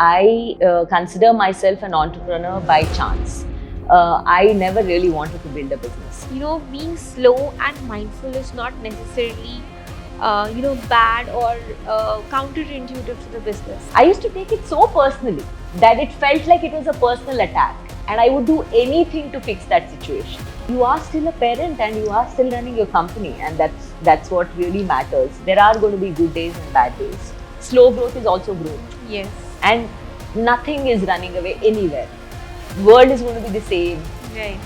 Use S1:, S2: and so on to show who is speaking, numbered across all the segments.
S1: I consider myself an entrepreneur by chance. I never really wanted to build a business.
S2: Being slow and mindful is not necessarily, bad or counterintuitive to the business.
S1: I used to take it so personally that it felt like it was a personal attack, and I would do anything to fix that situation. You are still a parent and you are still running your company, and that's what really matters. There are going to be good days and bad days. Slow growth is also growth.
S2: Yes.
S1: And nothing is running away anywhere. The world is going to be the same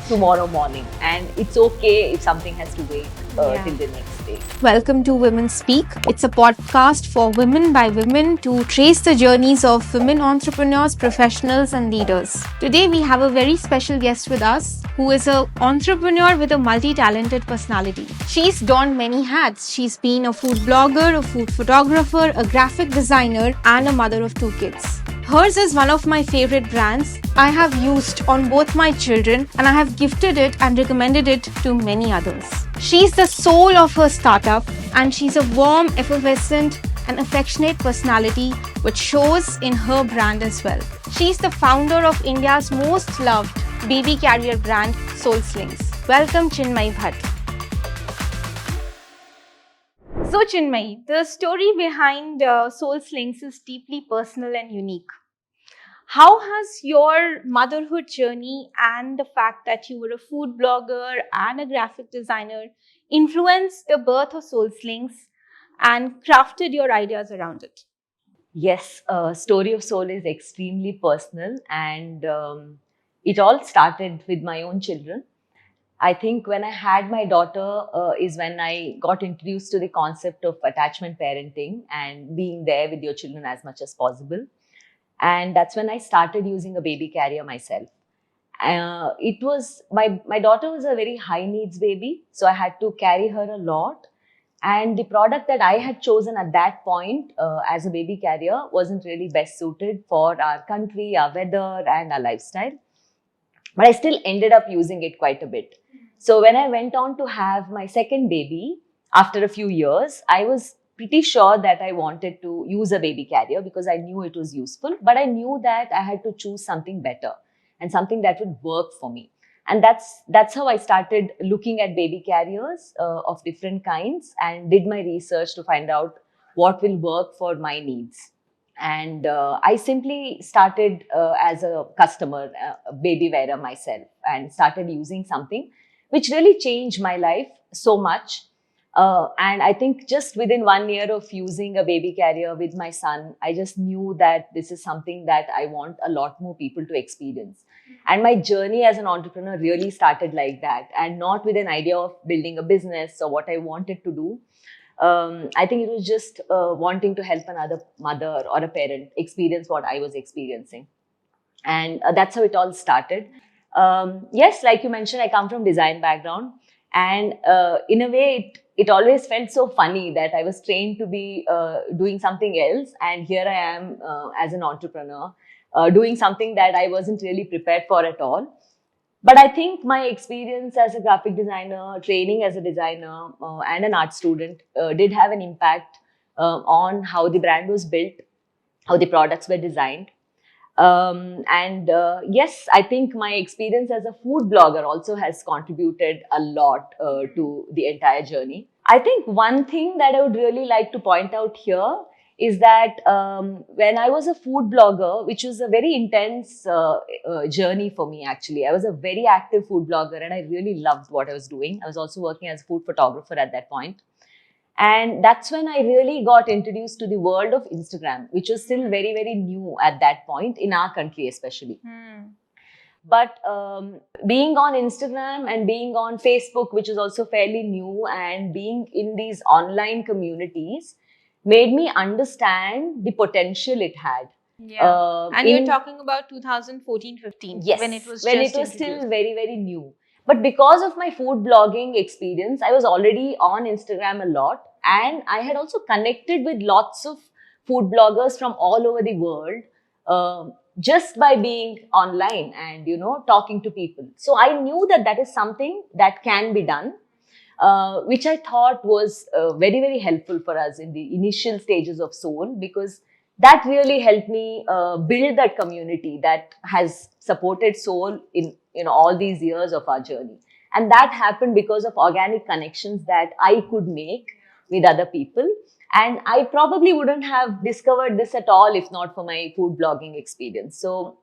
S1: tomorrow morning, and it's okay if something has to wait till the next day.
S2: Welcome to Women Speak. It's a podcast for women by women to trace the journeys of women entrepreneurs, professionals, and leaders. Today, we have a very special guest with us who is an entrepreneur with a multi-talented personality. She's donned many hats. She's been a food blogger, a food photographer, a graphic designer, and a mother of 2 kids. Hers is one of my favorite brands. I have used on both my children and I have gifted it and recommended it to many others. She's the soul of her startup and she's a warm, effervescent and affectionate personality which shows in her brand as well. She's the founder of India's most loved baby carrier brand, Slings. Welcome Chinmayie Bhat. So Chinmayie, the story behind Slings is deeply personal and unique. How has your motherhood journey and the fact that you were a food blogger and a graphic designer influenced the birth of Slings and crafted your ideas around it?
S1: Yes, Story of Soul is extremely personal, and it all started with my own children. I think when I had my daughter is when I got introduced to the concept of attachment parenting and being there with your children as much as possible. And that's when I started using a baby carrier myself. It was my daughter was a very high needs baby, so I had to carry her a lot. And the product that I had chosen at that point as a baby carrier wasn't really best suited for our country, our weather, and our lifestyle. But I still ended up using it quite a bit. So when I went on to have my second baby, after a few years, I was pretty sure that I wanted to use a baby carrier because I knew it was useful, but I knew that I had to choose something better and something that would work for me. And that's how I started looking at baby carriers of different kinds and did my research to find out what will work for my needs. And I simply started as a customer, a baby wearer myself, and started using something which really changed my life so much. And I think just within 1 year of using a baby carrier with my son, I just knew that this is something that I want a lot more people to experience. And my journey as an entrepreneur really started like that, and not with an idea of building a business or what I wanted to do. I think it was just wanting to help another mother or a parent experience what I was experiencing. And that's how it all started. Yes, like you mentioned, I come from design background. And in a way, it always felt so funny that I was trained to be doing something else. And here I am as an entrepreneur doing something that I wasn't really prepared for at all. But I think my experience as a graphic designer, training as a designer, and an art student did have an impact on how the brand was built, how the products were designed. And yes, I think my experience as a food blogger also has contributed a lot to the entire journey. I think one thing that I would really like to point out here is that when I was a food blogger, which was a very intense journey for me, actually. I was a very active food blogger and I really loved what I was doing. I was also working as a food photographer at that point. And that's when I really got introduced to the world of Instagram, which was still very, very new at that point in our country, especially. But being on Instagram and being on Facebook, which is also fairly new, and being in these online communities made me understand the potential it had.
S2: Yeah. And you're talking about 2014-15,
S1: yes,
S2: when it was
S1: still very, very new. But because of my food blogging experience, I was already on Instagram a lot. And I had also connected with lots of food bloggers from all over the world just by being online and, talking to people. So I knew that that is something that can be done, which I thought was very, very helpful for us in the initial stages of Soul, because that really helped me build that community that has supported Soul in all these years of our journey. And that happened because of organic connections that I could make with other people. And I probably wouldn't have discovered this at all if not for my food blogging experience. So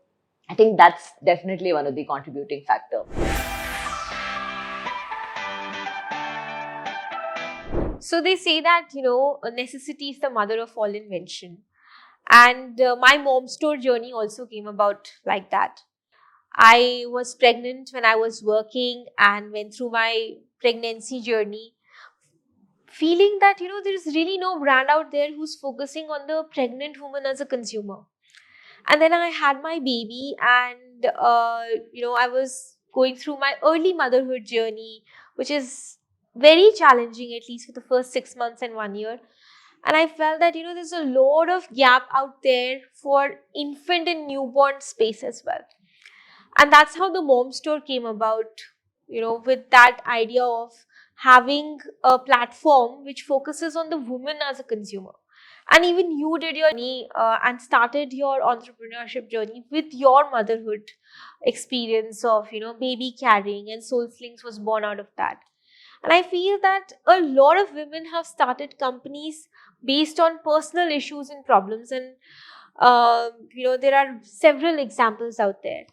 S1: I think that's definitely one of the contributing factor.
S2: So they say that, necessity is the mother of all invention. And my mom store journey also came about like that. I was pregnant when I was working and went through my pregnancy journey, feeling that, there is really no brand out there who's focusing on the pregnant woman as a consumer. And then I had my baby, and, I was going through my early motherhood journey, which is very challenging, at least for the first 6 months and 1 year. And I felt that, there's a lot of gap out there for infant and newborn space as well. And that's how the mom store came about, with that idea of having a platform which focuses on the woman as a consumer. And even you did your journey and started your entrepreneurship journey with your motherhood experience of, baby carrying, and Soul Slings was born out of that. And I feel that a lot of women have started companies based on personal issues and problems. And, there are several examples out there.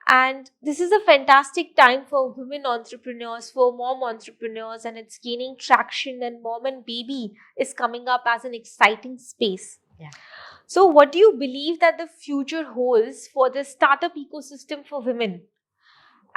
S2: And this is a fantastic time for women entrepreneurs, for mom entrepreneurs, and it's gaining traction. And mom and baby is coming up as an exciting space.
S1: Yeah.
S2: So, what do you believe that the future holds for the startup ecosystem for women?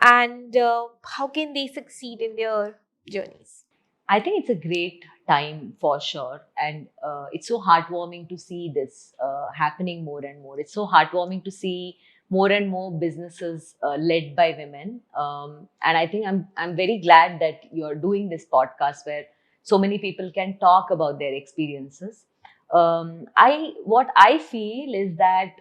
S2: And how can they succeed in their journeys?
S1: I think it's a great time for sure. And it's so heartwarming to see this happening more and more. It's so heartwarming to see more and more businesses led by women. And I think I'm very glad that you're doing this podcast where so many people can talk about their experiences. What I feel is that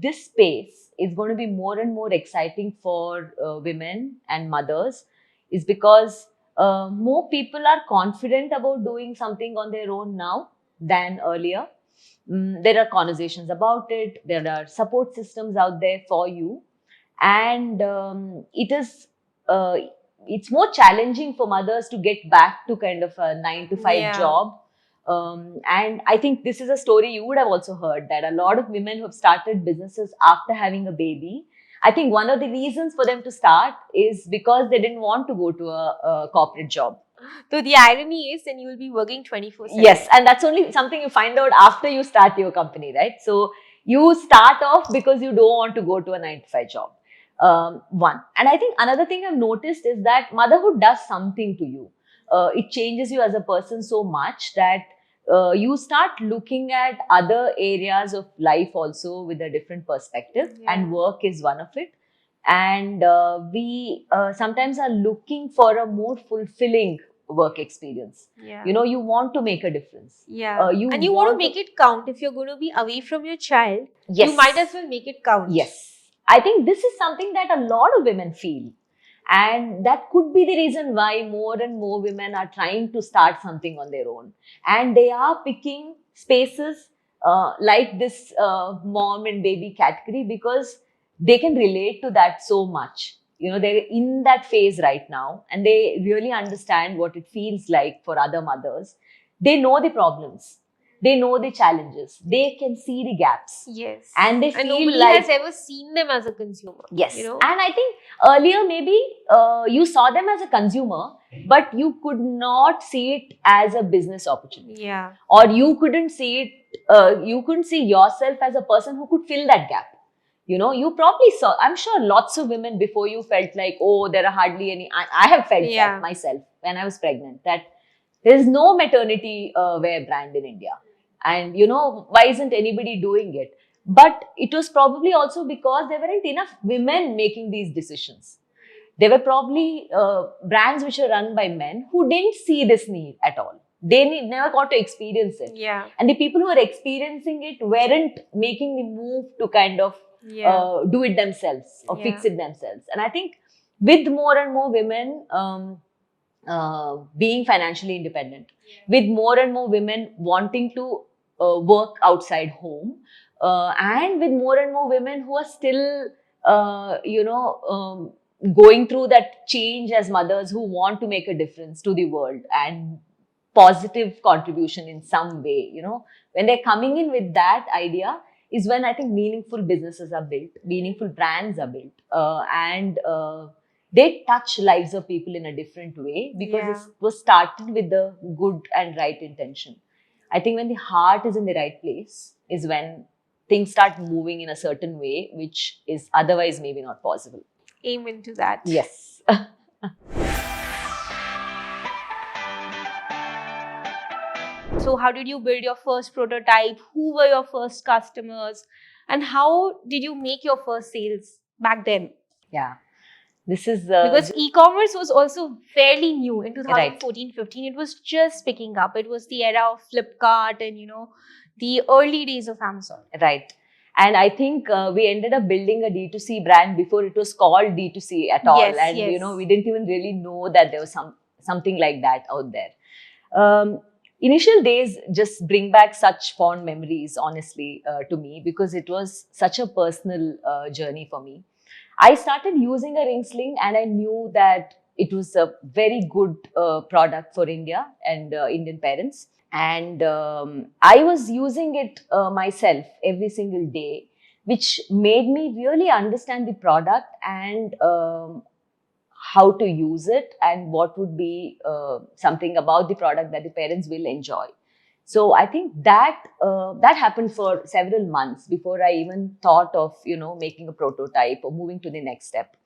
S1: this space is going to be more and more exciting for women and mothers, is because more people are confident about doing something on their own now than earlier. There are conversations about it. There are support systems out there for you, and uh, it's more challenging for mothers to get back to kind of a 9 to 5
S2: Yeah.
S1: job. And I think this is a story you would have also heard, that a lot of women who have started businesses after having a baby, I think one of the reasons for them to start is because they didn't want to go to a corporate job.
S2: So the irony is, then you will be working 24/7.
S1: Yes, and that's only something you find out after you start your company, right? So you start off because you don't want to go to a 9 to 5 job. One. And I think another thing I've noticed is that motherhood does something to you. It changes you as a person so much that you start looking at other areas of life also with a different perspective,
S2: Yeah.
S1: and work is one of it. And we sometimes are looking for a more fulfilling work experience.
S2: Yeah.
S1: You want to make a difference.
S2: Yeah.
S1: You
S2: and you want to make it count. If you're going to be away from your child,
S1: Yes.
S2: you might as well make it count.
S1: Yes. I think this is something that a lot of women feel. And that could be the reason why more and more women are trying to start something on their own. And they are picking spaces like this mom and baby category, because they can relate to that so much. They're in that phase right now, and they really understand what it feels like for other mothers. They know the problems. They know the challenges. They can see the gaps.
S2: Yes.
S1: And they feel
S2: nobody
S1: like,
S2: has ever seen them as a consumer.
S1: yes. And I think earlier maybe you saw them as a consumer, but you could not see it as a business opportunity.
S2: Yeah.
S1: Or you couldn't see it, you couldn't see yourself as a person who could fill that gap. You probably saw, I'm sure lots of women before you felt like, oh, there are hardly any. I have felt that myself when I was pregnant, that there is no maternity wear brand in India. And why isn't anybody doing it? But it was probably also because there weren't enough women making these decisions. There were probably brands which are run by men who didn't see this need at all. They never got to experience it.
S2: Yeah.
S1: And the people who were experiencing it weren't making the move to kind of do it themselves or fix it themselves. And I think with more and more women being financially independent, with more and more women wanting to work outside home, and with more and more women who are still, going through that change as mothers, who want to make a difference to the world and positive contribution in some way. When they're coming in with that idea is when I think meaningful businesses are built, meaningful brands are built, and they touch lives of people in a different way, because it was started with the good and right intention. I think when the heart is in the right place is when things start moving in a certain way, which is otherwise maybe not possible.
S2: Amen to that.
S1: Yes.
S2: So how did you build your first prototype? Who were your first customers? And how did you make your first sales back then?
S1: Yeah. This is
S2: Because e-commerce was also fairly new in
S1: Right.
S2: 2014-15. It was just picking up. It was the era of Flipkart and, the early days of Amazon.
S1: Right. And I think we ended up building a D2C brand before it was called D2C at all.
S2: Yes,
S1: And,
S2: yes.
S1: we didn't even really know that there was something like that out there. Initial days just bring back such fond memories, honestly, to me, because it was such a personal journey for me. I started using a ring sling, and I knew that it was a very good product for India and Indian parents. And I was using it myself every single day, which made me really understand the product and how to use it, and what would be something about the product that the parents will enjoy. So I think that that happened for several months before I even thought of making a prototype or moving to the next step.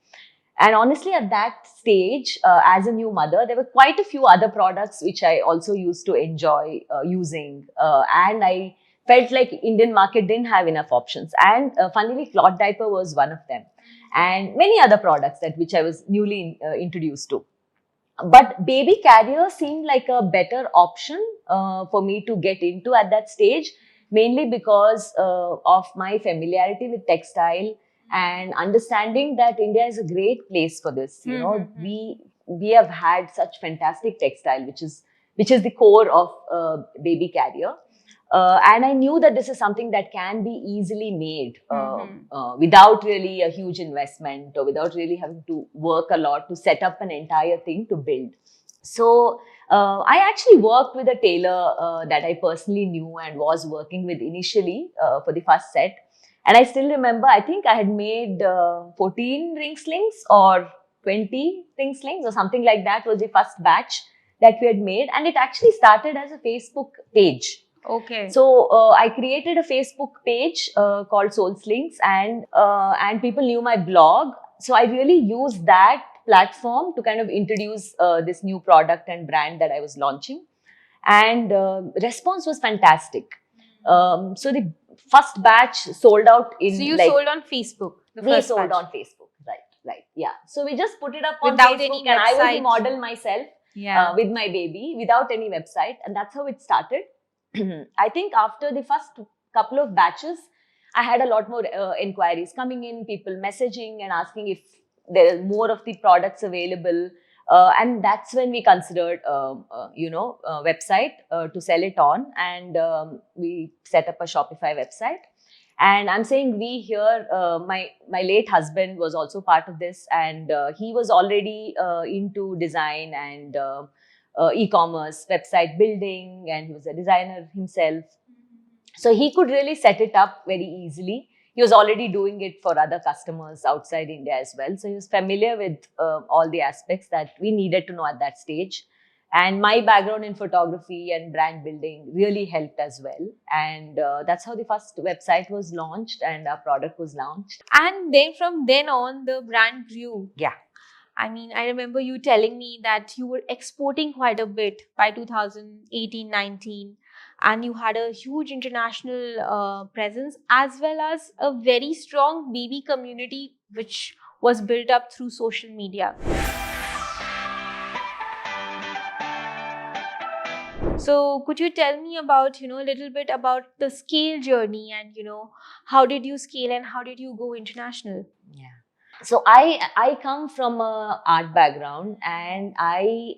S1: And honestly, at that stage, as a new mother, there were quite a few other products which I also used to enjoy using, and I felt like Indian market didn't have enough options. And funnily, cloth diaper was one of them, and many other products that which I was newly introduced to. But baby carrier seemed like a better option for me to get into at that stage, mainly because of my familiarity with textile and understanding that India is a great place for this. We have had such fantastic textile, which is the core of baby carrier. And I knew that this is something that can be easily made without really a huge investment, or without really having to work a lot to set up an entire thing to build. So I actually worked with a tailor that I personally knew and was working with initially for the first set. And I still remember, I think I had made 14 ring slings or 20 ring slings or something like that was the first batch that we had made. And it actually started as a Facebook page.
S2: Okay.
S1: So I created a Facebook page called Slings, and people knew my blog. So I really used that platform to kind of introduce this new product and brand that I was launching, and response was fantastic. So the first batch sold out in.
S2: So you sold on Facebook.
S1: We sold on Facebook, right, yeah. So we just put it up on
S2: Without
S1: Facebook,
S2: any
S1: and I was the
S2: website.
S1: model myself.
S2: Yeah.
S1: With my baby, without any website, and that's how it started. I think after the first couple of batches, I had a lot more inquiries coming in, people messaging and asking if there are more of the products available. And that's when we considered, website to sell it on. And we set up a Shopify website. And I'm saying we here, my late husband was also part of this, and he was already into design and e-commerce, website building, and he was a designer himself. So he could really set it up very easily. He was already doing it for other customers outside India as well. So he was familiar with all the aspects that we needed to know at that stage. And my background in photography and brand building really helped as well. And that's how the first website was launched and our product was launched.
S2: And then from then on, the brand grew.
S1: Yeah.
S2: I mean, I remember you telling me that you were exporting quite a bit by 2018-19, and you had a huge international presence, as well as a very strong baby community which was built up through social media. So could you tell me about, a little bit about the scale journey, and, how did you scale and how did you go international?
S1: Yeah. So I come from a art background, and I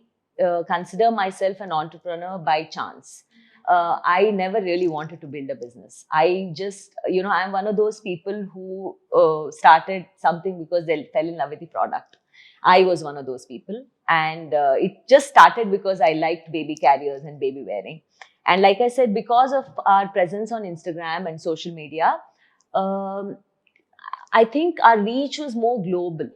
S1: consider myself an entrepreneur by chance. I never really wanted to build a business. I just, I'm one of those people who started something because they fell in love with the product. I was one of those people. And it just started because I liked baby carriers and baby wearing. And like I said, because of our presence on Instagram and social media, um, I think our reach was more global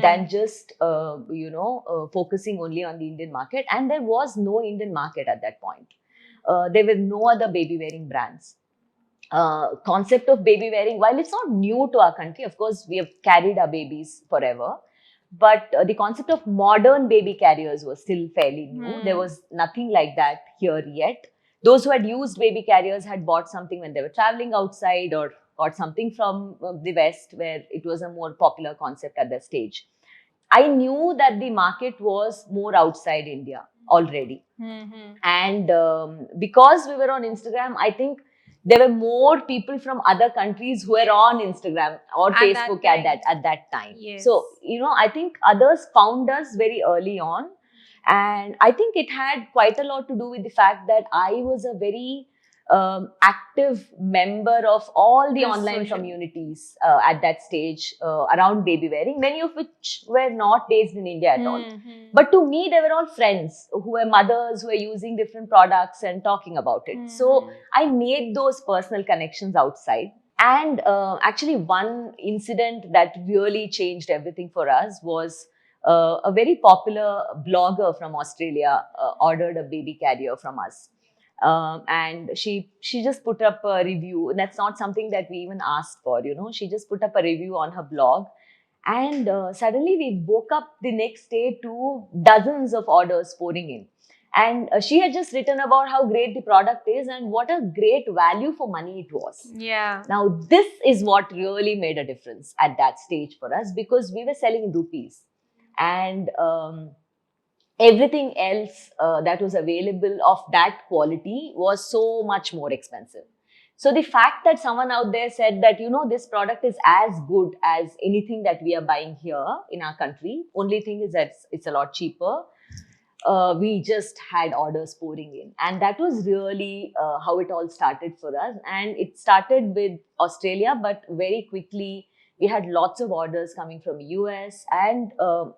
S1: than just, focusing only on the Indian market. And there was no Indian market at that point. There were no other baby wearing brands. Concept of baby wearing, while it's not new to our country, of course, we have carried our babies forever. But the concept of modern baby carriers was still fairly new. There was nothing like that here yet. Those who had used baby carriers had bought something when they were traveling outside or got something from the West, where it was a more popular concept at that stage. I knew that the market was more outside India already. And because we were on Instagram, I think there were more people from other countries who were on Instagram or Facebook at that time.
S2: Yes.
S1: So, I think others found us very early on. And I think it had quite a lot to do with the fact that I was a very active member of all the online communities at that stage around baby wearing, many of which were not based in India at all. But to me, they were all friends who were mothers who were using different products and talking about it. So I made those personal connections outside. And actually, one incident that really changed everything for us was a very popular blogger from Australia ordered a baby carrier from us. And she just put up a review. That's not something that we even asked for, She just put up a review on her blog. And suddenly we woke up the next day to dozens of orders pouring in. And she had just written about how great the product is and what a great value for money it was.
S2: Yeah.
S1: Now, this is what really made a difference at that stage for us, because we were selling rupees. And everything else that was available of that quality was so much more expensive. So the fact that someone out there said that, this product is as good as anything that we are buying here in our country, only thing is that it's a lot cheaper. We just had orders pouring in. And that was really how it all started for us. And it started with Australia, but very quickly we had lots of orders coming from US. And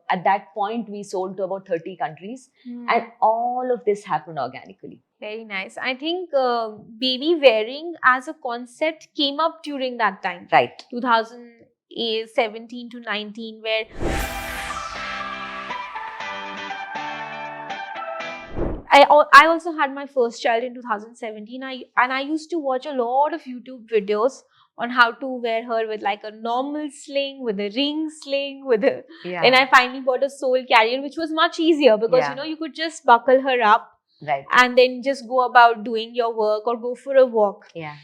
S1: at that point, we sold to about 30 countries. And all of this happened organically.
S2: Very nice. I think baby wearing as a concept came up during that time.
S1: Right.
S2: 2017 to 19, where I also had my first child in 2017. I used to watch a lot of YouTube videos on how to wear her with like a normal sling, with a ring sling, and I finally bought a sole carrier, which was much easier because you could just buckle her up,
S1: right,
S2: and then just go about doing your work or go for a walk.
S1: Yeah.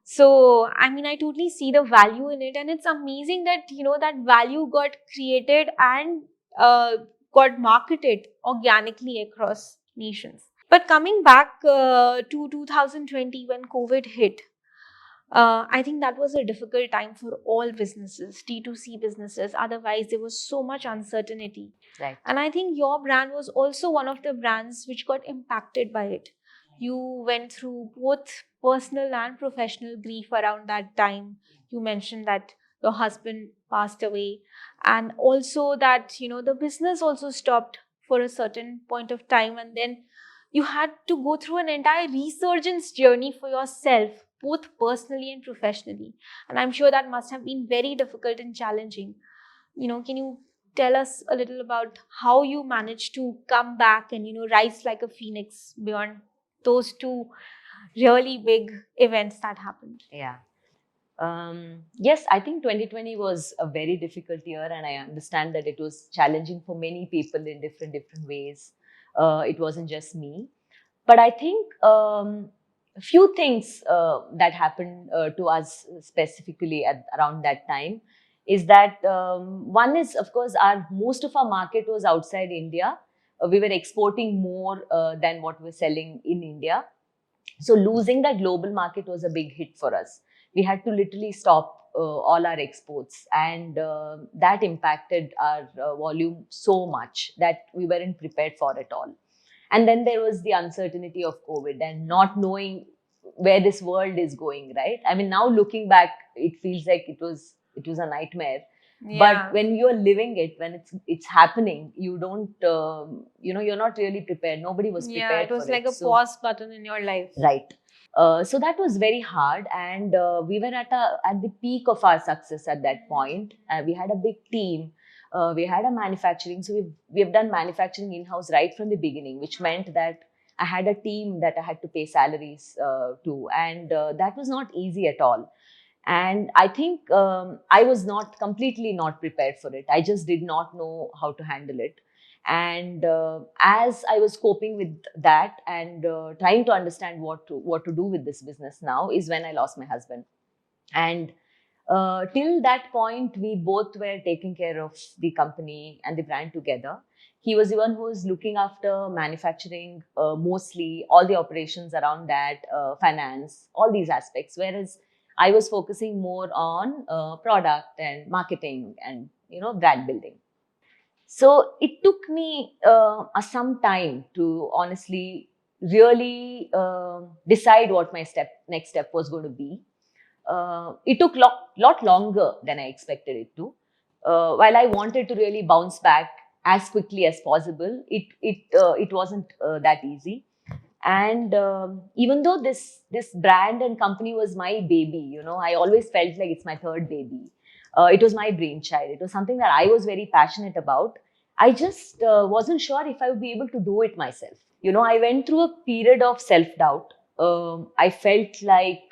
S2: So, I mean, I totally see the value in it, and it's amazing that, that value got created and got marketed organically across nations. But coming back to 2020 when COVID hit, I think that was a difficult time for all businesses, D2C businesses. Otherwise, there was so much uncertainty.
S1: Right.
S2: And I think your brand was also one of the brands which got impacted by it. You went through both personal and professional grief around that time. You mentioned that your husband passed away, and also that, the business also stopped for a certain point of time, and then you had to go through an entire resurgence journey for yourself, both personally and professionally. And I'm sure that must have been very difficult and challenging. Can you tell us a little about how you managed to come back and, rise like a phoenix beyond those two really big events that happened?
S1: Yeah. Yes, I think 2020 was a very difficult year, and I understand that it was challenging for many people in different ways. It wasn't just me. But I think a few things that happened to us specifically around that time is that one is, of course, most of our market was outside India. We were exporting more than what we're selling in India. So losing that global market was a big hit for us. We had to literally stop all our exports, and that impacted our volume so much that we weren't prepared for it all. And then there was the uncertainty of COVID and not knowing where this world is going, right? I mean, now looking back, it feels like it was a nightmare. But when you're living it, when it's happening, you don't, you're not really prepared. Nobody was prepared for it.
S2: It was like a pause button in your life.
S1: Right. So that was very hard, and we were at the peak of our success at that point. We had a big team. We had a manufacturing, so we've done manufacturing in house right from the beginning, which meant that I had a team that I had to pay salaries to, and that was not easy at all. And I think I was not completely not prepared for it. I just did not know how to handle it. And as I was coping with that and trying to understand what to do with this business now, is when I lost my husband. And till that point, we both were taking care of the company and the brand together. He was the one who was looking after manufacturing, mostly all the operations around that, finance, all these aspects. Whereas I was focusing more on product and marketing and brand building. So it took me some time to honestly really decide what my next step was going to be. It took lot longer than I expected it to. While I wanted to really bounce back as quickly as possible, it wasn't that easy. And even though this brand and company was my baby, I always felt like it's my third baby. It was my brainchild. It was something that I was very passionate about. I just wasn't sure if I would be able to do it myself. I went through a period of self-doubt. I felt like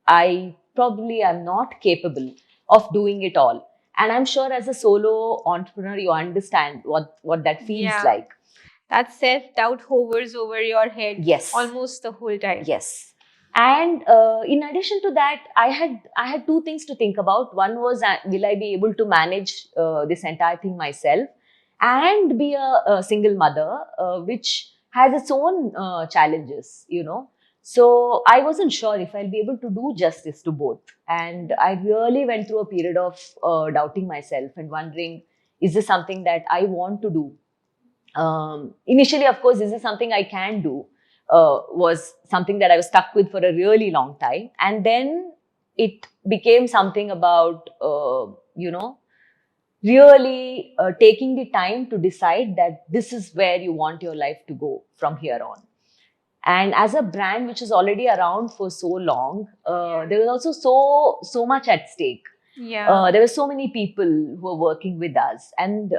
S1: I probably am not capable of doing it all. And I'm sure as a solo entrepreneur, you understand what that feels like.
S2: That self-doubt hovers over your head.
S1: Yes.
S2: Almost the whole time.
S1: Yes. And in addition to that, I had two things to think about. One was, will I be able to manage this entire thing myself, and be a single mother, which has its own challenges, So I wasn't sure if I'll be able to do justice to both. And I really went through a period of doubting myself and wondering, is this something that I want to do? Initially, of course, is this something I can do? Was something that I was stuck with for a really long time. And then it became something about, really taking the time to decide that this is where you want your life to go from here on. And as a brand which is already around for so long, there was also so much at stake. There were so many people who were working with us, and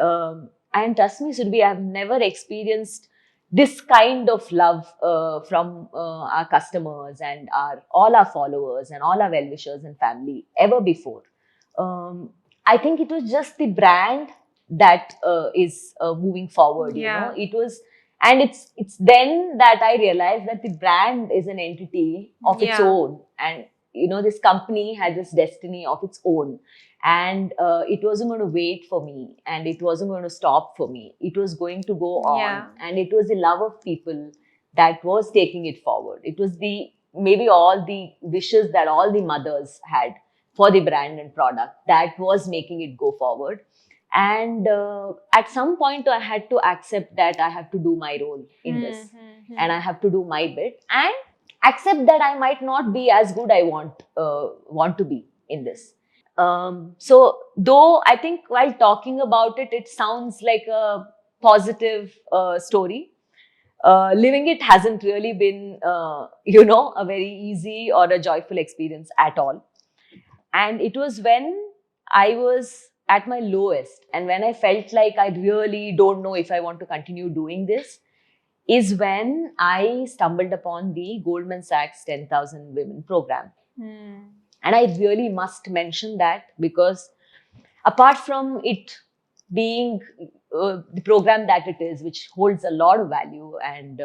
S1: trust me, Surbhi, I've never experienced this kind of love from our customers and all our followers and all our well-wishers and family ever before. I think it was just the brand that is moving forward. It was, and it's then that I realized that the brand is an entity of its own, and this company had this destiny of its own, and it wasn't going to wait for me, and it wasn't going to stop for me. It was going to go on, and it was the love of people that was taking it forward. It was maybe all the wishes that all the mothers had for the brand and product that was making it go forward. And at some point, I had to accept that I have to do my role in this, and I have to do my bit, and accept that I might not be as good I want to be in this. So though I think while talking about it, it sounds like a positive story. Living it hasn't really been, a very easy or a joyful experience at all. And it was when I was at my lowest, and when I felt like I really don't know if I want to continue doing this, is when I stumbled upon the Goldman Sachs 10,000 Women program. And I really must mention that, because apart from it being the program that it is, which holds a lot of value, and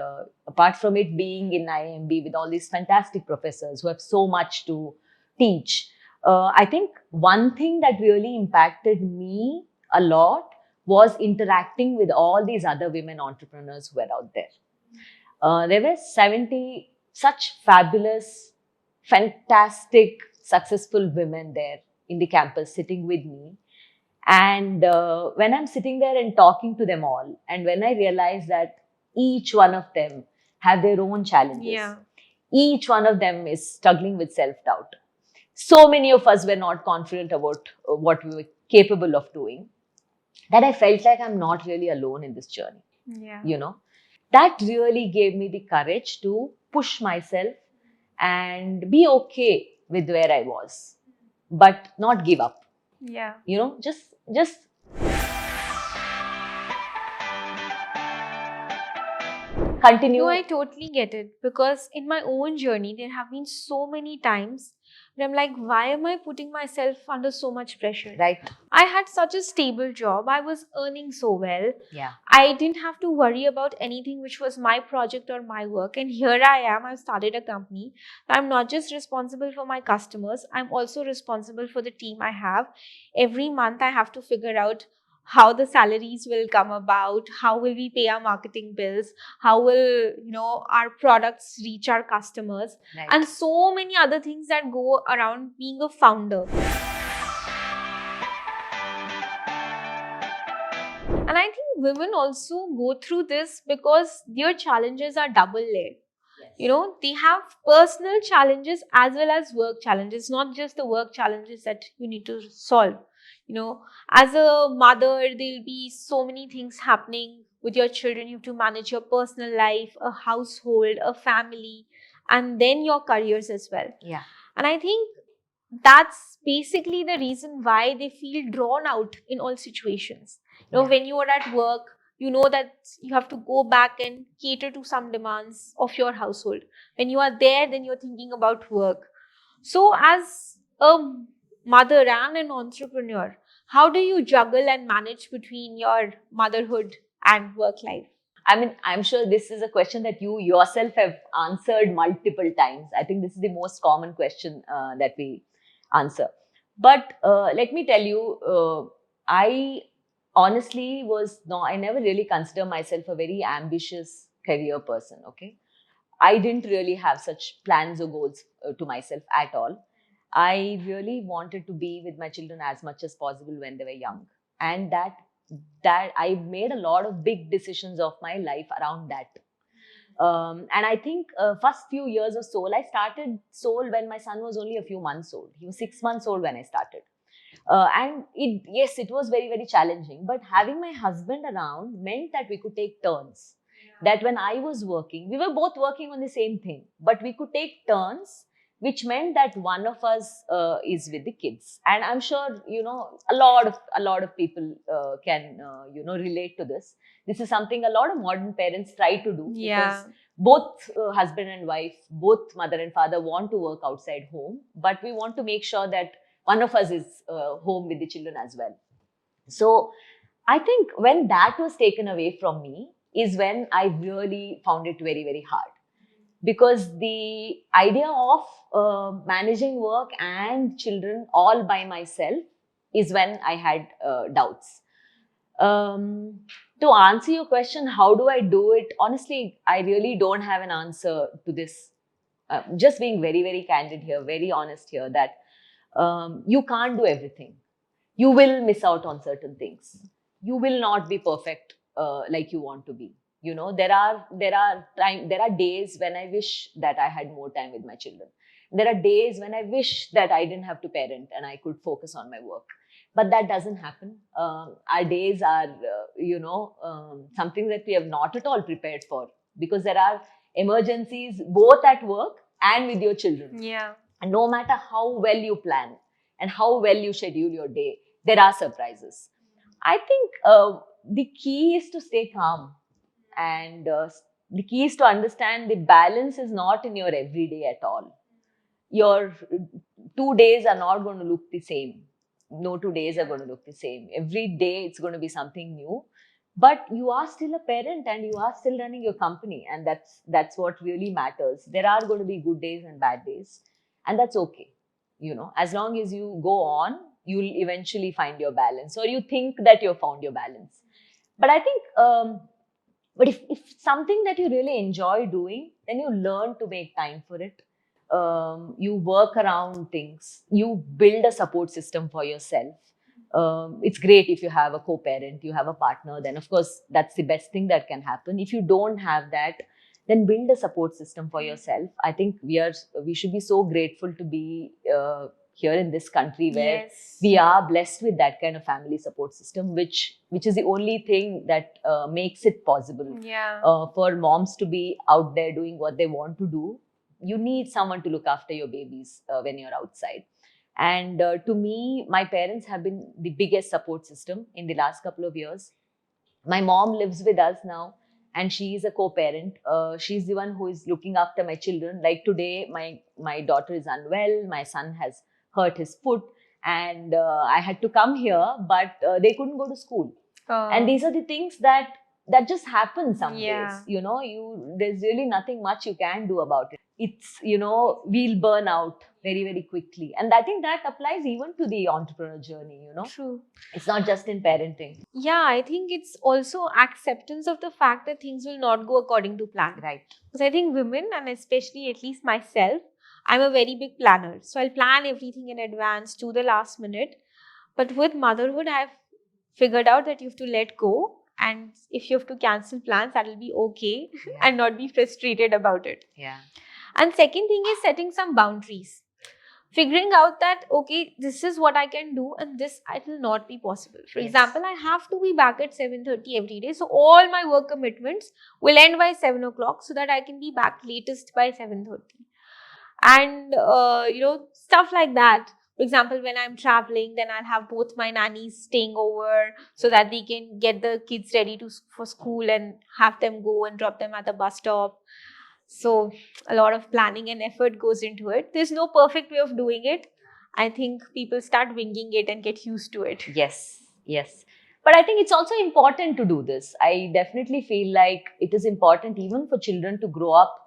S1: apart from it being in IIMB with all these fantastic professors who have so much to teach, I think one thing that really impacted me a lot was interacting with all these other women entrepreneurs who were out there. There were 70 such fabulous, fantastic, successful women there in the campus sitting with me. And when I'm sitting there and talking to them all, and when I realized that Each one of them have their own challenges.
S2: Yeah.
S1: Each one of them is struggling with self-doubt. So many of us were not confident about what we were capable of doing, that I felt like I'm not really alone in this journey.
S2: Yeah.
S1: You know, that really gave me the courage to push myself and be okay with where I was, but not give up.
S2: Yeah.
S1: Just
S2: No,
S1: continue.
S2: I totally get it because in my own journey, there have been so many times where I'm like, why am I putting myself under so much pressure?
S1: Right.
S2: I had such a stable job. I was earning so well.
S1: Yeah.
S2: I didn't have to worry about anything which was my project or my work. And here I am. I've started a company. I'm not just responsible for my customers, I'm also responsible for the team I have. Every month, I have to figure out how the salaries will come about, how will we pay our marketing bills, how will our products reach our customers,
S1: Right.
S2: and so many other things that go around being a founder. And I think women also go through this because their challenges are double layered. They have personal challenges as well as work challenges, not just the work challenges that you need to solve. As a mother, there'll be so many things happening with your children. You have to manage your personal life, a household, a family, and then your careers as well.
S1: Yeah.
S2: And I think that's basically the reason why they feel drawn out in all situations.
S1: Yeah.
S2: When you are at work, you know that you have to go back and cater to some demands of your household. When you are there, then you're thinking about work. So, as a mother and an entrepreneur, how do you juggle and manage between your motherhood and work life?
S1: I mean, I'm sure this is a question that you yourself have answered multiple times. I think this is the most common question that we answer. But let me tell you, I honestly I never really consider myself a very ambitious career person, okay? I didn't really have such plans or goals to myself at all. I really wanted to be with my children as much as possible when they were young. And that I made a lot of big decisions of my life around that. And I think first few years of Soul, I started Soul when my son was only a few months old. He was 6 months old when I started. And yes, it was very, very challenging. But having my husband around meant that we could take turns. That when I was working, we were both working on the same thing, but we could take turns, which meant that one of us is with the kids. And I'm sure a lot of people can relate to this. This is something a lot of modern parents try to do, because both husband and wife, both mother and father want to work outside home, but we want to make sure that one of us is home with the children as well. So I think when that was taken away from me is when I really found it very, very hard. Because the idea of managing work and children all by myself is when I had doubts. To answer your question, how do I do it? Honestly, I really don't have an answer to this. Just being very, very candid here, very honest here, that you can't do everything. You will miss out on certain things. You will not be perfect like you want to be. There are days when I wish that I had more time with my children. There are days when I wish that I didn't have to parent and I could focus on my work. But that doesn't happen. Our days are, something that we have not at all prepared for, because there are emergencies both at work and with your children.
S2: Yeah.
S1: And no matter how well you plan and how well you schedule your day, there are surprises. I think the key is to stay calm, and the key is to understand the balance is not in your everyday at all. Your 2 days are not going to look the same. No 2 days are going to look the same. Every day it's going to be something new. But you are still a parent and you are still running your company, and that's what really matters. There are going to be good days and bad days, and that's okay. As long as you go on, you'll eventually find your balance, or you think that you've found your balance. But I think, but if something that you really enjoy doing, then you learn to make time for it. You work around things. You build a support system for yourself. It's great if you have a co-parent, you have a partner, then of course that's the best thing that can happen. If you don't have that, then build a support system for yourself. I think we should be so grateful to be here in this country where
S2: Yes.
S1: we are blessed with that kind of family support system, which is the only thing that makes it possible.
S2: Yeah.
S1: For moms to be out there doing what they want to do, you need someone to look after your babies when you're outside. And to me, my parents have been the biggest support system in the last couple of years. My mom lives with us now, and she is a co-parent. She's the one who is looking after my children. Like today, my daughter is unwell. My son has hurt his foot, and I had to come here, but they couldn't go to school. And these are the things that just happen some days. There's really nothing much you can do about it. It's, we'll burn out very, very quickly. And I think that applies even to the entrepreneur journey.
S2: True.
S1: It's not just in parenting.
S2: Yeah, I think it's also acceptance of the fact that things will not go according to plan.
S1: Right.
S2: Because I think women, and especially at least myself, I'm a very big planner. So I'll plan everything in advance to the last minute. But with motherhood, I've figured out that you have to let go. And if you have to cancel plans, that'll be okay and not be frustrated about it.
S1: Yeah.
S2: And second thing is setting some boundaries. Figuring out that, okay, this is what I can do and this it will not be possible. For example, I have to be back at 7:30 every day. So all my work commitments will end by 7 o'clock so that I can be back latest by 7:30. And, stuff like that. For example, when I'm traveling, then I'll have both my nannies staying over so that they can get the kids ready for school and have them go and drop them at the bus stop. So a lot of planning and effort goes into it. There's no perfect way of doing it. I think people start winging it and get used to it.
S1: Yes. But I think it's also important to do this. I definitely feel like it is important even for children to grow up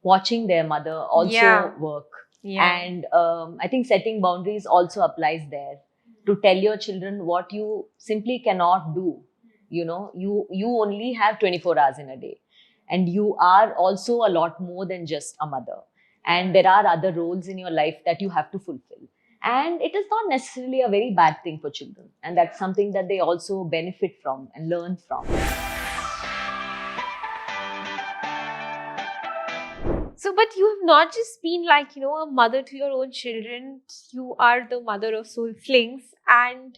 S1: watching their mother also work.
S2: Yeah.
S1: And I think setting boundaries also applies there, to tell your children what you simply cannot do. You only have 24 hours in a day, and you are also a lot more than just a mother. And there are other roles in your life that you have to fulfill. And it is not necessarily a very bad thing for children. And that's something that they also benefit from and learn from.
S2: So, but you have not just been like, a mother to your own children. You are the mother of Soul Slings. And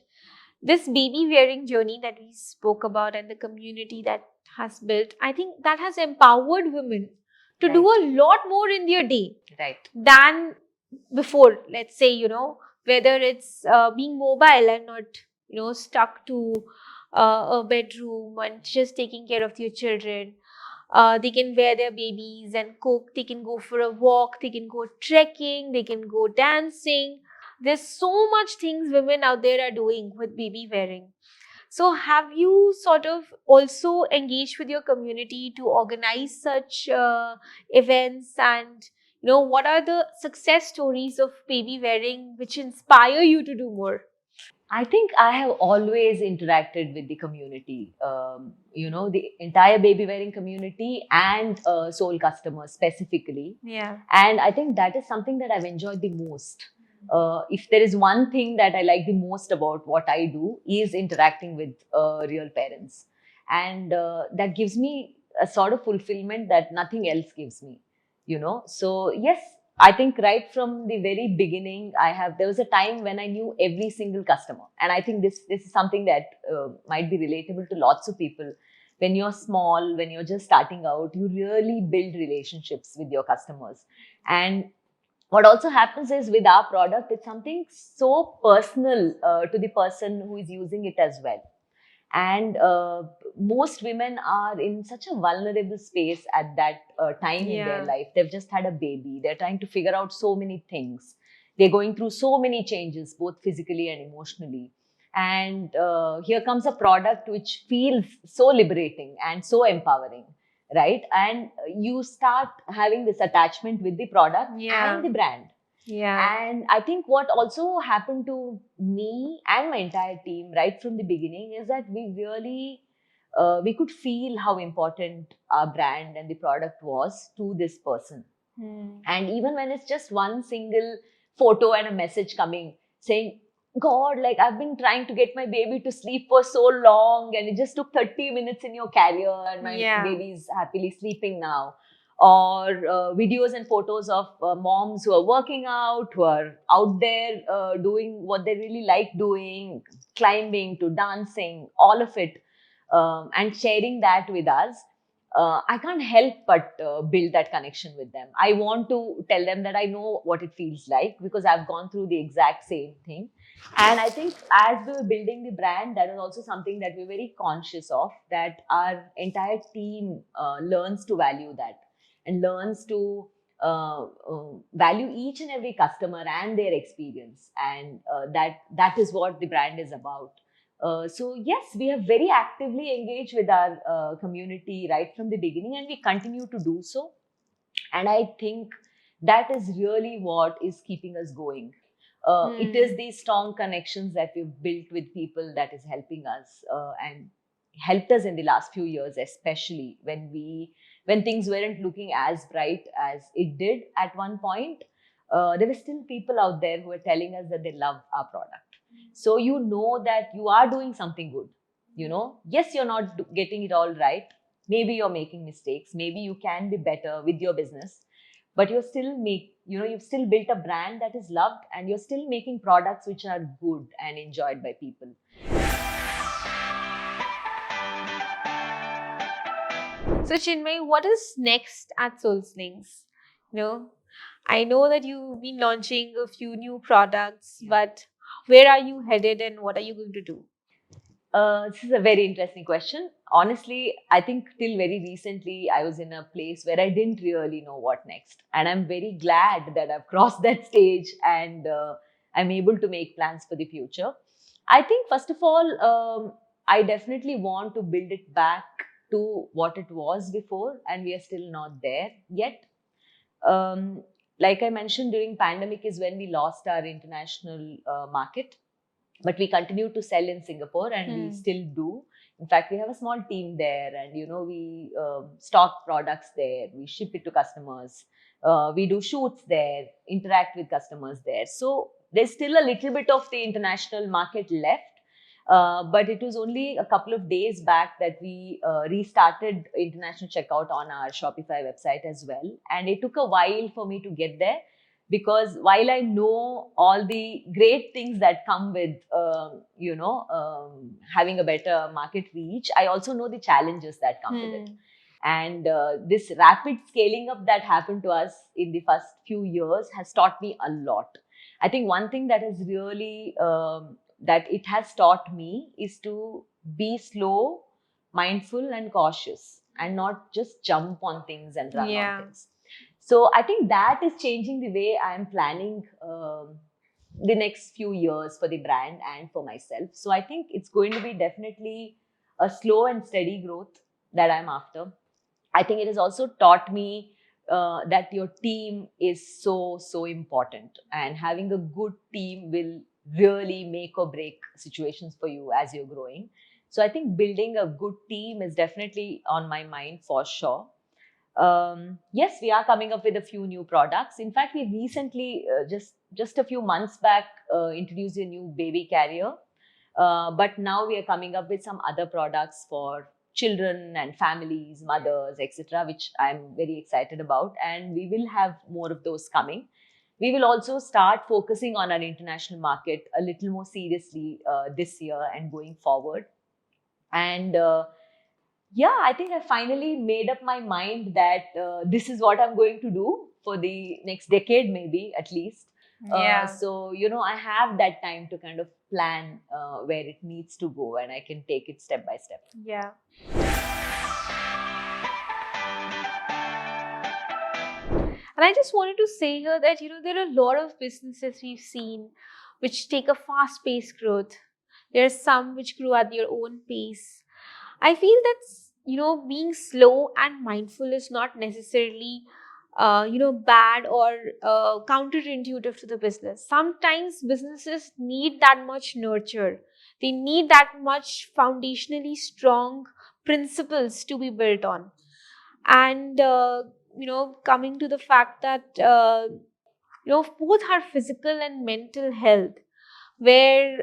S2: this baby wearing journey that we spoke about and the community that has built, I think that has empowered women to do a lot more in their day than before. Let's say, whether it's being mobile and not, stuck to a bedroom and just taking care of your children. They can wear their babies and cook. They can go for a walk. They can go trekking. They can go dancing. There's so much things women out there are doing with baby wearing. So have you sort of also engaged with your community to organize such events? And, what are the success stories of baby wearing which inspire you to do more?
S1: I think I have always interacted with the community, the entire baby wearing community and soul customers specifically.
S2: Yeah.
S1: And I think that is something that I've enjoyed the most. If there is one thing that I like the most about what I do, is interacting with real parents. And that gives me a sort of fulfillment that nothing else gives me, So yes, I think right from the very beginning, there was a time when I knew every single customer. And I think this is something that might be relatable to lots of people. When you're small, when you're just starting out, you really build relationships with your customers. And what also happens is, with our product, it's something so personal to the person who is using it as well. And most women are in such a vulnerable space at that time in their life. They've just had a baby. They're trying to figure out so many things. They're going through so many changes, both physically and emotionally. And here comes a product which feels so liberating and so empowering, right? And you start having this attachment with the product and the brand.
S2: Yeah.
S1: And I think what also happened to me and my entire team right from the beginning is that we really, we could feel how important our brand and the product was to this person. And even when it's just one single photo and a message coming saying, God, like I've been trying to get my baby to sleep for so long, and it just took 30 minutes in your carrier, and my
S2: Yeah.
S1: baby's happily sleeping now. Or videos and photos of moms who are working out, who are out there doing what they really like doing, climbing to dancing, all of it, and sharing that with us. I can't help but build that connection with them. I want to tell them that I know what it feels like because I've gone through the exact same thing. And I think as we were building the brand, that is also something that we're very conscious of, that our entire team learns to value that and learns to value each and every customer and their experience. And that is what the brand is about. So yes, we have very actively engaged with our community right from the beginning, and we continue to do so. And I think that is really what is keeping us going. It is these strong connections that we've built with people that is helping us, and helped us in the last few years, especially when things weren't looking as bright as it did at one point. There were still people out there who were telling us that they love our product. So you know that you are doing something good. Yes, you're not getting it all right. Maybe you're making mistakes. Maybe you can be better with your business, but you've still built a brand that is loved, and you're still making products which are good and enjoyed by people.
S2: So, Chinmayie, what is next at Slings? I know that you've been launching a few new products, but where are you headed and what are you going to do?
S1: This is a very interesting question. Honestly, I think till very recently, I was in a place where I didn't really know what next. And I'm very glad that I've crossed that stage, and I'm able to make plans for the future. I think, first of all, I definitely want to build it back to what it was before, and we are still not there yet. Um, like I mentioned, during pandemic is when we lost our international market, but we continue to sell in Singapore, and we still do. In fact, we have a small team there, and we stock products there, we ship it to customers, we do shoots there, interact with customers there. So there's still a little bit of the international market left. But it was only a couple of days back that we restarted international checkout on our Shopify website as well. And it took a while for me to get there, because while I know all the great things that come with, having a better market reach, I also know the challenges that come with it. And this rapid scaling up that happened to us in the first few years has taught me a lot. I think one thing that has really that it has taught me is to be slow, mindful, and cautious, and not just jump on things and run on things. So I think that is changing the way I am planning the next few years for the brand and for myself. So I think it's going to be definitely a slow and steady growth that I'm after. I think it has also taught me that your team is so, so important, and having a good team will really make or break situations for you as you're growing. So I think building a good team is definitely on my mind for sure. Yes, we are coming up with a few new products. In fact, we recently, just a few months back, introduced a new baby carrier. But now we are coming up with some other products for children and families, mothers, etc., which I'm very excited about. And we will have more of those coming. We will also start focusing on our international market a little more seriously this year and going forward. And yeah, I think I finally made up my mind that this is what I'm going to do for the next decade, maybe at least. So, I have that time to kind of plan where it needs to go, and I can take it step by step.
S2: Yeah. And I just wanted to say here that, there are a lot of businesses we've seen which take a fast paced growth. There are some which grow at their own pace. I feel that, being slow and mindful is not necessarily, bad or counterintuitive to the business. Sometimes businesses need that much nurture. They need that much foundationally strong principles to be built on. And, coming to the fact that, both our physical and mental health, where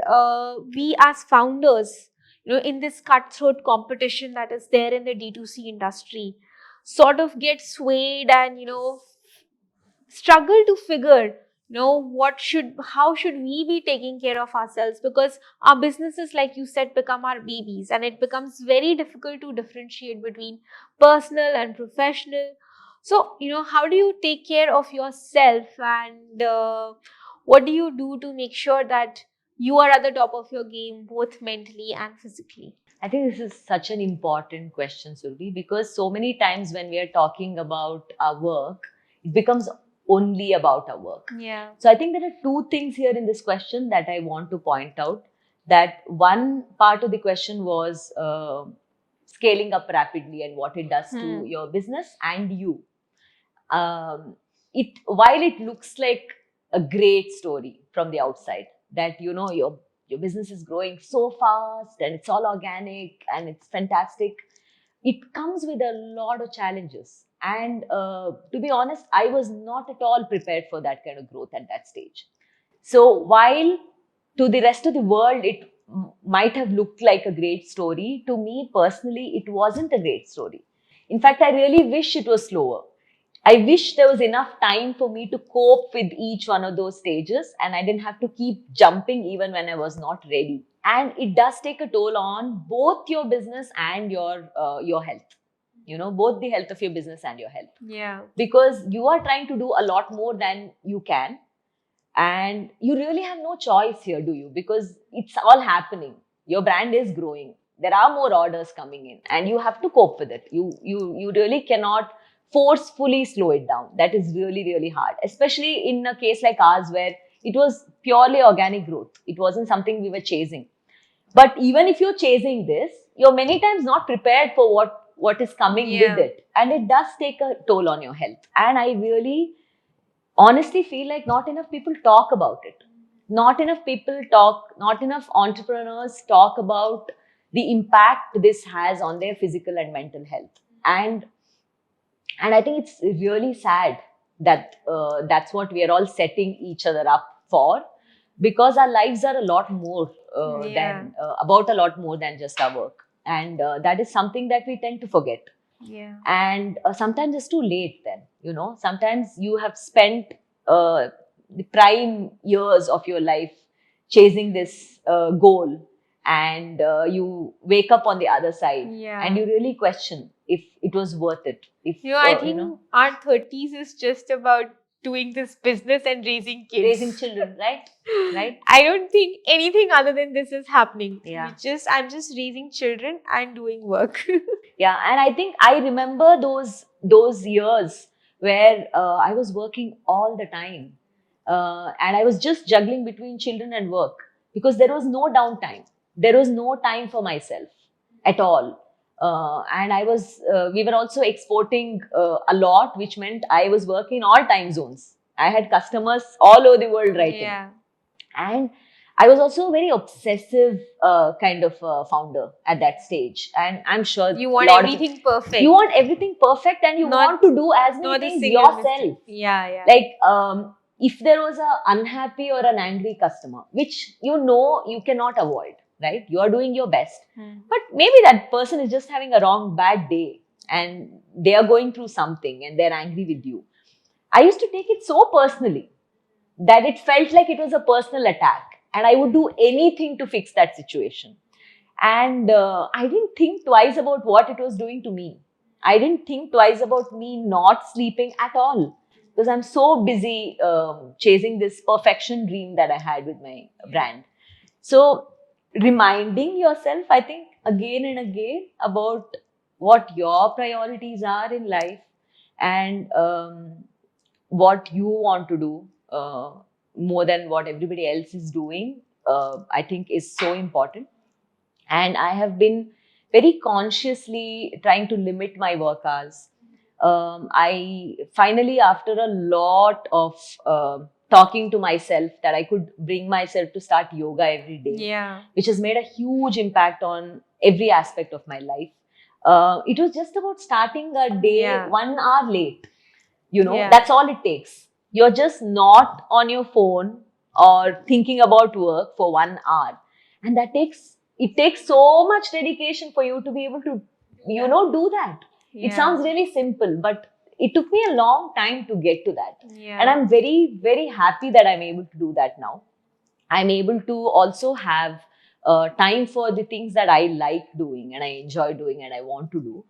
S2: we as founders, in this cutthroat competition that is there in the D2C industry, sort of get swayed and, struggle to figure, how should we be taking care of ourselves, because our businesses, like you said, become our babies, and it becomes very difficult to differentiate between personal and professional. So, how do you take care of yourself, and what do you do to make sure that you are at the top of your game, both mentally and physically?
S1: I think this is such an important question, Surbi, because so many times when we are talking about our work, it becomes only about our work.
S2: Yeah.
S1: So I think there are two things here in this question that I want to point out. That one part of the question was scaling up rapidly and what it does to your business and you. It while it looks like a great story from the outside, that your business is growing so fast and it's all organic and it's fantastic, it comes with a lot of challenges. And to be honest, I was not at all prepared for that kind of growth at that stage. So while to the rest of the world it might have looked like a great story, to me personally it wasn't a great story. In fact, I really wish it was slower. I wish there was enough time for me to cope with each one of those stages and I didn't have to keep jumping even when I was not ready. And it does take a toll on both your business and your health. Both the health of your business and your health.
S2: Yeah.
S1: Because you are trying to do a lot more than you can. And you really have no choice here, do you? Because it's all happening. Your brand is growing. There are more orders coming in and you have to cope with it. You really cannot forcefully slow it down. That is really, really hard, especially in a case like ours where it was purely organic growth. It wasn't something we were chasing. But even if you're chasing this, you're many times not prepared for what is coming with it. And it does take a toll on your health. And I really honestly feel like not enough people talk about it. Not enough entrepreneurs talk about the impact this has on their physical and mental health. And I think it's really sad that that's what we are all setting each other up for, because our lives are a lot more than about a lot more than just our work, and that is something that we tend to forget.
S2: Yeah.
S1: And sometimes it's too late then. Sometimes you have spent the prime years of your life chasing this goal, and you wake up on the other side, and you really question if it was worth it. If
S2: I think our 30s is just about doing this business and raising kids.
S1: Raising children, right?
S2: I don't think anything other than this is happening.
S1: Yeah.
S2: I'm just raising children and doing work.
S1: Yeah, and I think I remember those years where I was working all the time, and I was just juggling between children and work, because there was no downtime. There was no time for myself at all. And we were also exporting a lot, which meant I was working in all time zones. I had customers all over the world writing.
S2: Yeah.
S1: And I was also a very obsessive kind of founder at that stage. And I'm sure
S2: you want everything perfect.
S1: You want everything perfect, and you want to do as many things yourself.
S2: Mistake. Yeah.
S1: Like, if there was an unhappy or an angry customer, which you cannot avoid, right? You are doing your best. But maybe that person is just having a bad day and they are going through something and they're angry with you. I used to take it so personally that it felt like it was a personal attack, and I would do anything to fix that situation. And I didn't think twice about what it was doing to me. I didn't think twice about me not sleeping at all, because I'm so busy chasing this perfection dream that I had with my brand. So reminding yourself, I think, again and again about what your priorities are in life, and what you want to do more than what everybody else is doing, I think is so important. And I have been very consciously trying to limit my work hours. I finally, after a lot of talking to myself, that I could bring myself to start yoga every day, which has made a huge impact on every aspect of my life. It was just about starting a day 1 hour late. That's all it takes. You're just not on your phone. or thinking about work for 1 hour. And it takes so much dedication for you to be able to, do that. It sounds really simple, but it took me a long time to get to that. And I'm very, very happy that I'm able to do that now. I'm able to also have time for the things that I like doing and I enjoy doing and I want to do.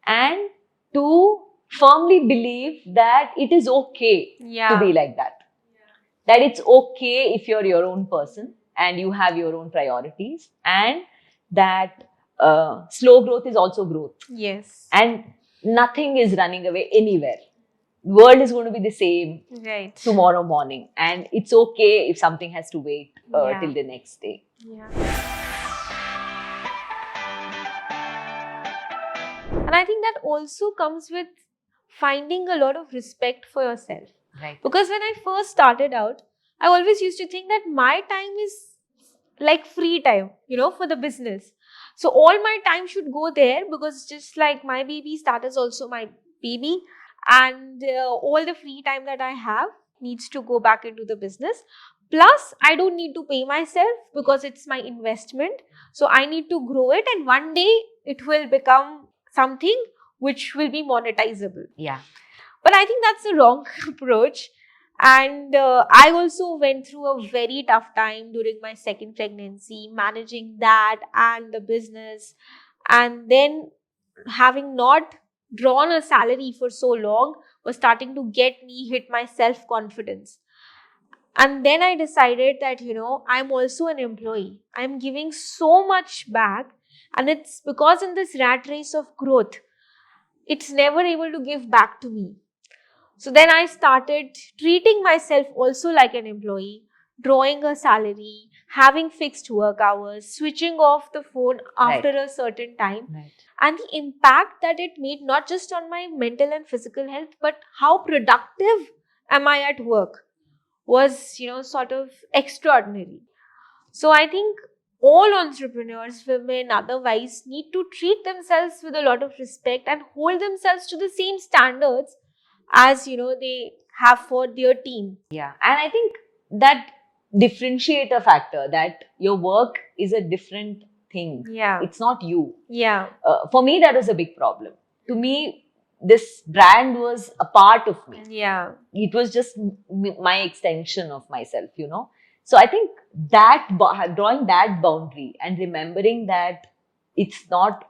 S1: And to firmly believe that it is okay to be like that. That it's okay if you're your own person and you have your own priorities, and that slow growth is also growth.
S2: Yes.
S1: And nothing is running away anywhere. World is going to be the same
S2: Right.
S1: tomorrow morning, and it's okay if something has to wait till the next day.
S2: Yeah. And I think that also comes with finding a lot of respect for yourself.
S1: Right.
S2: Because when I first started out, I always used to think that my time is like free time, for the business. So all my time should go there, because just like my baby, Start is also my baby. And all the free time that I have needs to go back into the business. Plus, I don't need to pay myself because it's my investment. So I need to grow it, and one day it will become something which will be monetizable.
S1: Yeah.
S2: But I think that's the wrong approach. And I also went through a very tough time during my second pregnancy, managing that and the business. And then having not drawn a salary for so long was starting to get me hit my self-confidence. And then I decided that, I'm also an employee. I'm giving so much back. And it's because in this rat race of growth, it's never able to give back to me. So then I started treating myself also like an employee, drawing a salary, having fixed work hours, switching off the phone after a certain time.
S1: Right.
S2: And the impact that it made, not just on my mental and physical health, but how productive am I at work, was, sort of extraordinary. So I think all entrepreneurs, women, otherwise, need to treat themselves with a lot of respect and hold themselves to the same standards as, they have for their team.
S1: Yeah. And I think that differentiator factor, that your work is a different thing.
S2: Yeah.
S1: It's not you.
S2: Yeah.
S1: For me, that was a big problem. To me, this brand was a part of me.
S2: Yeah.
S1: It was just my extension of myself, So I think that drawing that boundary and remembering that it's not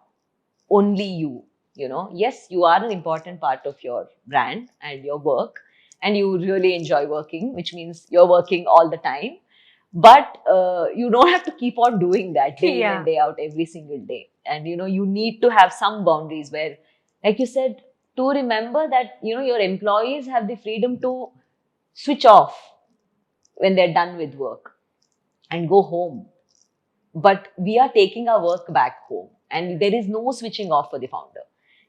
S1: only you, Yes, you are an important part of your brand and your work, and you really enjoy working, which means you're working all the time. But you don't have to keep on doing that day in and day out every single day. And, you need to have some boundaries where, like you said, to remember that, your employees have the freedom to switch off when they're done with work and go home. But we are taking our work back home, and there is no switching off for the founder.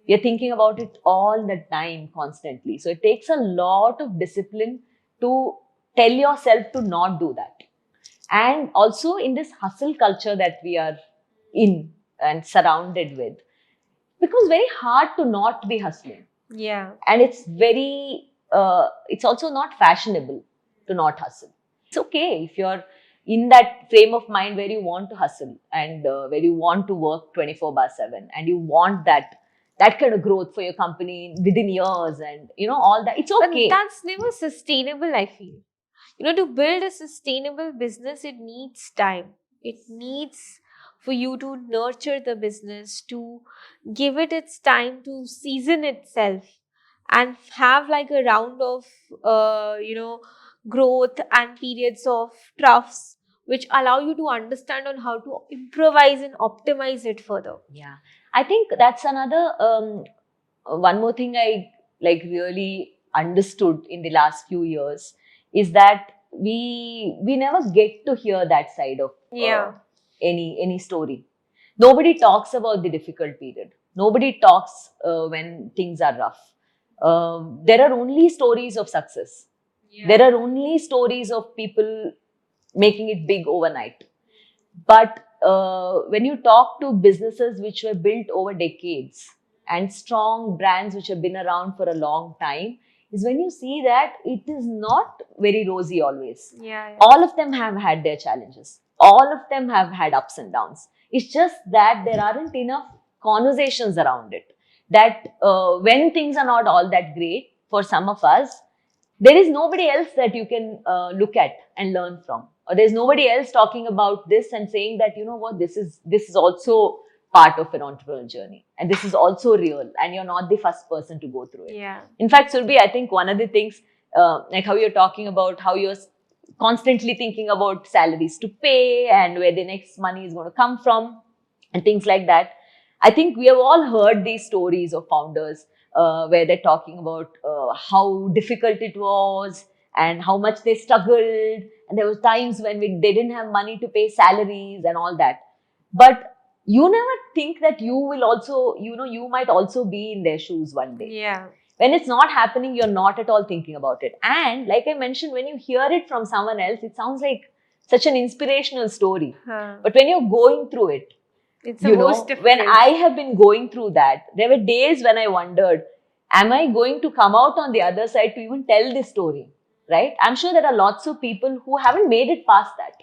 S1: We are thinking about it all the time, constantly. So it takes a lot of discipline to tell yourself to not do that. And also in this hustle culture that we are in and surrounded with, it becomes very hard to not be hustling.
S2: Yeah.
S1: And it's it's also not fashionable to not hustle. It's okay if you're in that frame of mind where you want to hustle and where you want to work 24/7 and you want that kind of growth for your company within years and, all that. It's okay.
S2: But that's never sustainable, I feel. To build a sustainable business, it needs time. It needs for you to nurture the business, to give it its time to season itself, and have like a round of, growth and periods of troughs, which allow you to understand on how to improvise and optimize it further.
S1: Yeah. I think that's another, one more thing I really understood in the last few years is that we never get to hear that side of any story. Nobody talks about the difficult period. Nobody talks when things are rough. There are only stories of success. There are only stories of people making it big overnight. But when you talk to businesses which were built over decades and strong brands which have been around for a long time, is when you see that it is not very rosy always.
S2: Yeah.
S1: All of them have had their challenges. All of them have had ups and downs. It's just that there aren't enough conversations around it. That when things are not all that great for some of us, there is nobody else that you can look at and learn from, or there's nobody else talking about this and saying that, you know what, this is also part of an entrepreneurial journey, and this is also real, and you're not the first person to go through it.
S2: Yeah.
S1: In fact, Surbi, I think one of the things, like how you're talking about how you're constantly thinking about salaries to pay and where the next money is going to come from and things like that. I think we have all heard these stories of founders where they're talking about how difficult it was and how much they struggled. And there were times when they didn't have money to pay salaries and all that. But you never think that you will also, you might also be in their shoes one day.
S2: Yeah.
S1: When it's not happening, you're not at all thinking about it. And like I mentioned, when you hear it from someone else, it sounds like such an inspirational story. But when you're going through it,
S2: it's the most difficult.
S1: When I have been going through that, there were days when I wondered, am I going to come out on the other side to even tell this story, right? I'm sure there are lots of people who haven't made it past that,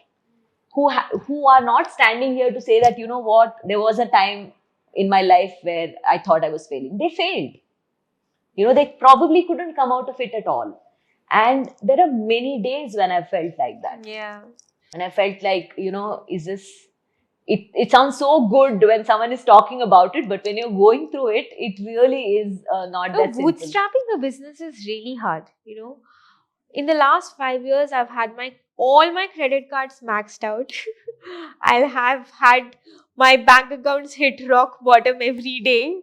S1: who are not standing here to say that, you know what, there was a time in my life where I thought I was failing. They failed. They probably couldn't come out of it at all. And there are many days when I felt like that.
S2: Yeah.
S1: And I felt like, is this... It sounds so good when someone is talking about it, but when you're going through it, it really is not that simple.
S2: Bootstrapping a business is really hard, In the last 5 years, I've had all my credit cards maxed out. I'll have had my bank accounts hit rock bottom every day.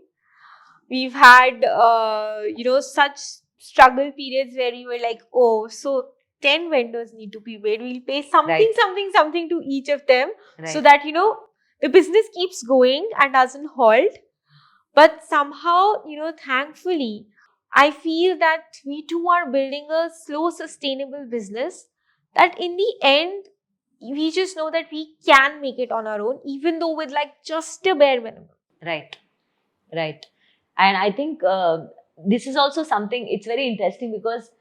S2: We've had, such struggle periods where we were like, oh, so 10 vendors need to be paid. We'll pay something, something to each of them so that, the business keeps going and doesn't halt. But somehow, thankfully, I feel that we too are building a slow, sustainable business that in the end, we just know that we can make it on our own, even though with just a bare minimum.
S1: Right. And I think this is also something, it's very interesting because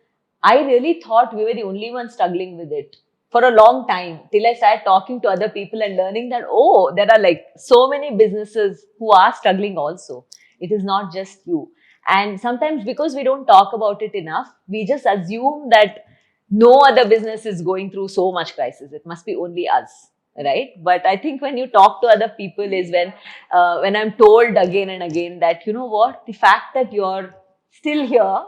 S1: I really thought we were the only ones struggling with it for a long time, till I started talking to other people and learning that, oh, there are so many businesses who are struggling also. It is not just you. And sometimes because we don't talk about it enough, we just assume that no other business is going through so much crisis. It must be only us, right? But I think when you talk to other people is when I'm told again and again that, you know what, the fact that you're still here,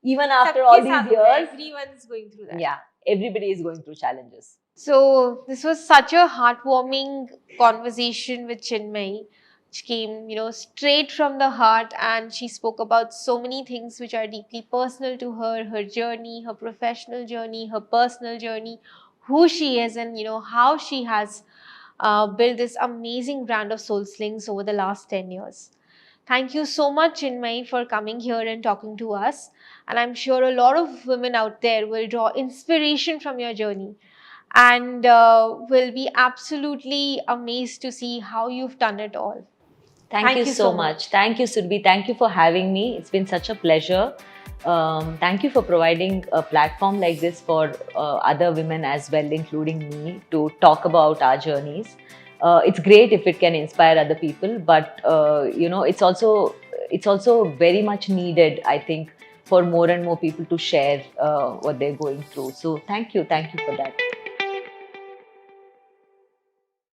S1: even after all these years,
S2: everyone's going through that.
S1: Yeah, everybody is going through challenges.
S2: So this was such a heartwarming conversation with Chinmayie, which came, straight from the heart, and she spoke about so many things which are deeply personal to her journey, her professional journey, her personal journey, who she is, and how she has built this amazing brand of Soul Slings over the last 10 years. Thank you so much, Chinmayie, for coming here and talking to us. And I'm sure a lot of women out there will draw inspiration from your journey and will be absolutely amazed to see how you've done it all.
S1: Thank you so much. Thank you, Surbi. Thank you for having me. It's been such a pleasure. Thank you for providing a platform like this for other women as well, including me, to talk about our journeys. It's great if it can inspire other people, but it's also very much needed, I think, for more and more people to share what they're going through. So thank you for that.